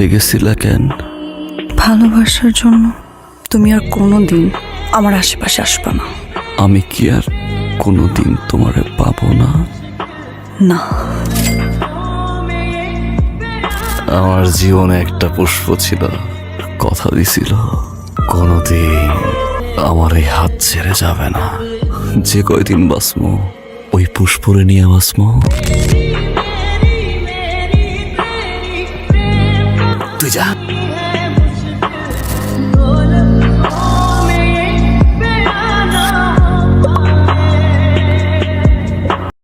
হয়ে গেছিলা কেন? ভালোবাসার জন্য তুমি আর কোনোদিন আমার আশেপাশে আসবে না। আমি কি আর কোনোদিন তোমারে পাবো না? না, আমার জীবনে একটা পুষ্প ছিল, কথা দিছিল কোনোদিন আমার এই হাত ছেড়ে যাবে না। যে কয়দিন বাঁচমো ওই পুষ্পরে নিয়ে বাঁচমো। তুই যা।